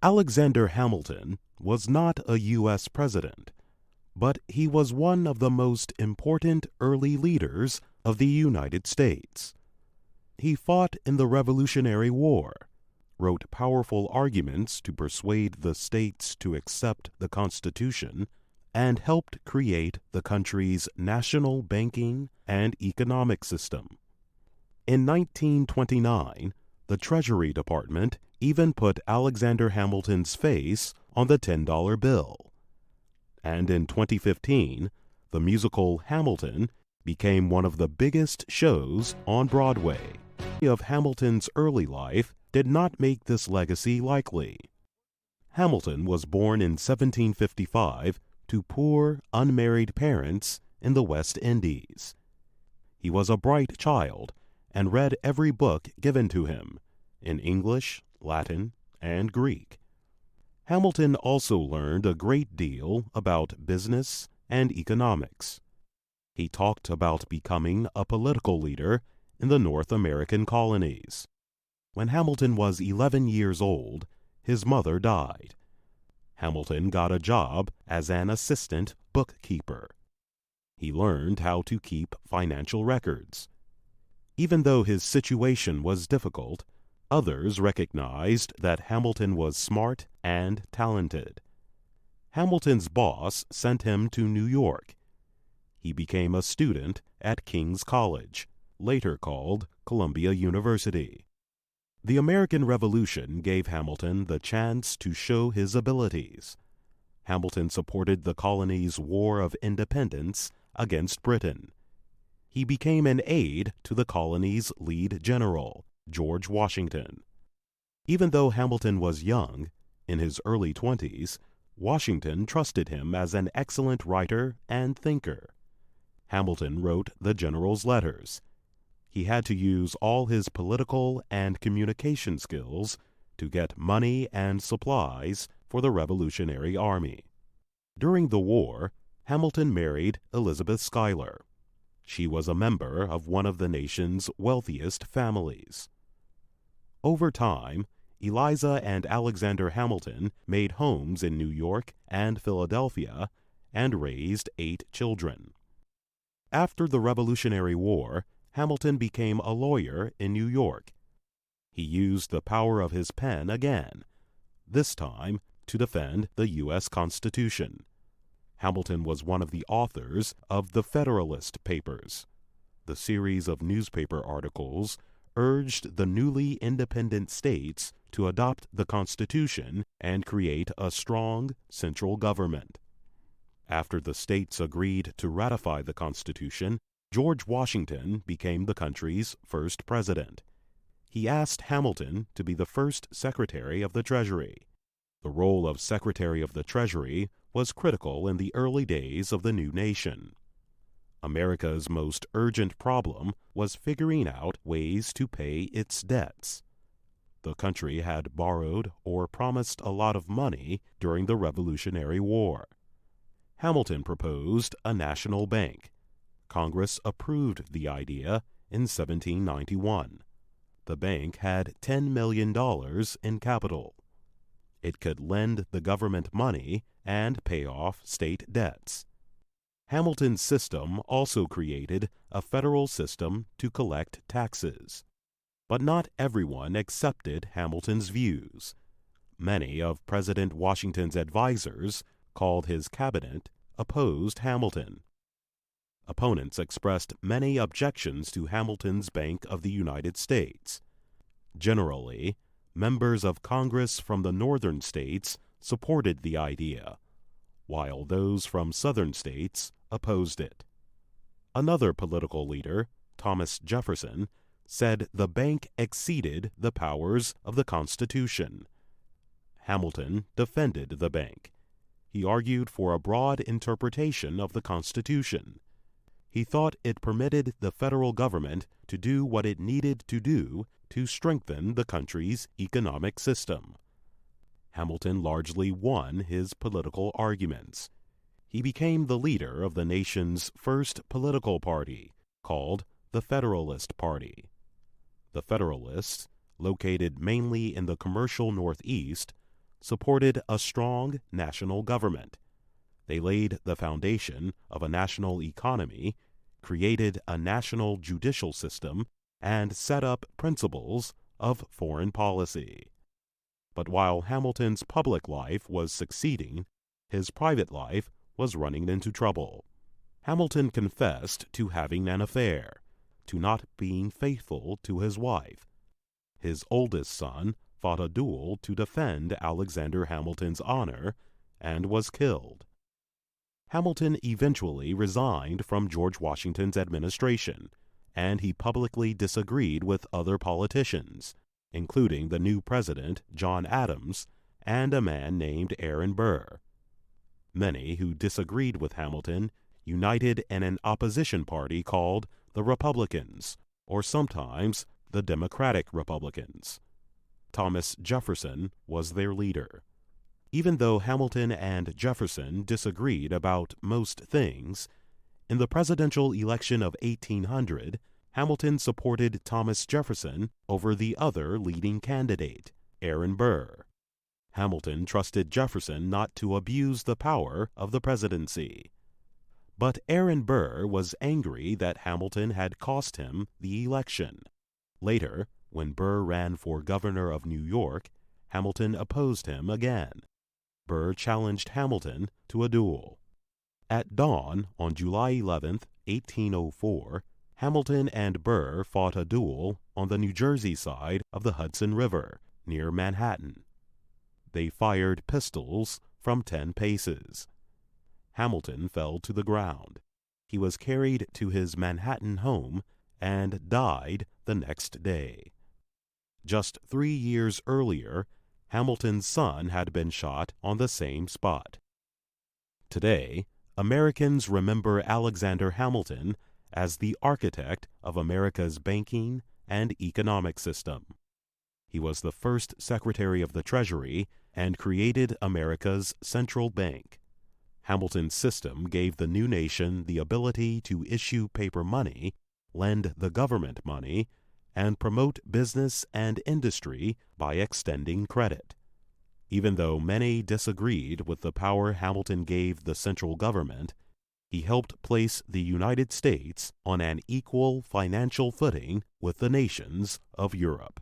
Alexander Hamilton was not a U.S. president, but he was one of the most important early leaders of the United States. He fought in the Revolutionary War, wrote powerful arguments to persuade the states to accept the Constitution, and helped create the country's national banking and economic system. In 1929, the Treasury Department even put Alexander Hamilton's face on the $10 bill. And in 2015, the musical Hamilton became one of the biggest shows on Broadway. Of Hamilton's early life did not make this legacy likely. Hamilton was born in 1755 to poor, unmarried parents in the West Indies. He was a bright child and read every book given to him in English, Latin, and Greek. Hamilton also learned a great deal about business and economics. He talked about becoming a political leader in the North American colonies. When Hamilton was 11 years old, his mother died. Hamilton got a job as an assistant bookkeeper. He learned how to keep financial records. Even though his situation was difficult, others recognized that Hamilton was smart and talented. Hamilton's boss sent him to New York. He became a student at King's College, later called Columbia University. The American Revolution gave Hamilton the chance to show his abilities. Hamilton supported the colonies' war of independence against Britain. He became an aide to the colony's lead general, George Washington. Even though Hamilton was young, in his early 20s, Washington trusted him as an excellent writer and thinker. Hamilton wrote the general's letters. He had to use all his political and communication skills to get money and supplies for the Revolutionary Army. During the war, Hamilton married Elizabeth Schuyler. She was a member of one of the nation's wealthiest families. Over time, Eliza and Alexander Hamilton made homes in New York and Philadelphia and raised 8 children. After the Revolutionary War, Hamilton became a lawyer in New York. He used the power of his pen again, this time to defend the U.S. Constitution. Hamilton was one of the authors of the Federalist Papers. The series of newspaper articles urged the newly independent states to adopt the Constitution and create a strong central government. After the states agreed to ratify the Constitution, George Washington became the country's first president. He asked Hamilton to be the first Secretary of the Treasury. The role of Secretary of the Treasury was critical in the early days of the new nation. America's most urgent problem was figuring out ways to pay its debts. The country had borrowed or promised a lot of money during the Revolutionary War. Hamilton proposed a national bank. Congress approved the idea in 1791. The bank had $10 million in capital. It could lend the government money and pay off state debts. Hamilton's system also created a federal system to collect taxes. But not everyone accepted Hamilton's views. Many of President Washington's advisers, called his cabinet, opposed Hamilton. Opponents expressed many objections to Hamilton's Bank of the United States. Generally, members of Congress from the northern states supported the idea, while those from southern states opposed it. Another political leader, Thomas Jefferson, said the bank exceeded the powers of the Constitution. Hamilton defended the bank. He argued for a broad interpretation of the Constitution. He thought it permitted the federal government to do what it needed to do to strengthen the country's economic system. Hamilton largely won his political arguments. He became the leader of the nation's first political party, called the Federalist Party. The Federalists, located mainly in the commercial Northeast, supported a strong national government. They laid the foundation of a national economy, created a national judicial system, and set up principles of foreign policy. But while Hamilton's public life was succeeding, his private life was running into trouble. Hamilton confessed to having an affair, to not being faithful to his wife. His oldest son fought a duel to defend Alexander Hamilton's honor and was killed. Hamilton eventually resigned from George Washington's administration, and he publicly disagreed with other politicians, including the new president, John Adams, and a man named Aaron Burr. Many who disagreed with Hamilton united in an opposition party called the Republicans, or sometimes the Democratic Republicans. Thomas Jefferson was their leader. Even though Hamilton and Jefferson disagreed about most things, in the presidential election of 1800, Hamilton supported Thomas Jefferson over the other leading candidate, Aaron Burr. Hamilton trusted Jefferson not to abuse the power of the presidency. But Aaron Burr was angry that Hamilton had cost him the election. Later, when Burr ran for governor of New York, Hamilton opposed him again. Burr challenged Hamilton to a duel. At dawn on July 11, 1804, Hamilton and Burr fought a duel on the New Jersey side of the Hudson River, near Manhattan. They fired pistols from 10 paces. Hamilton fell to the ground. He was carried to his Manhattan home and died the next day. Just 3 years earlier, Hamilton's son had been shot on the same spot. Today, Americans remember Alexander Hamilton as the architect of America's banking and economic system. He was the first Secretary of the Treasury and created America's central bank. Hamilton's system gave the new nation the ability to issue paper money, lend the government money, and promote business and industry by extending credit. Even though many disagreed with the power Hamilton gave the central government, he helped place the United States on an equal financial footing with the nations of Europe.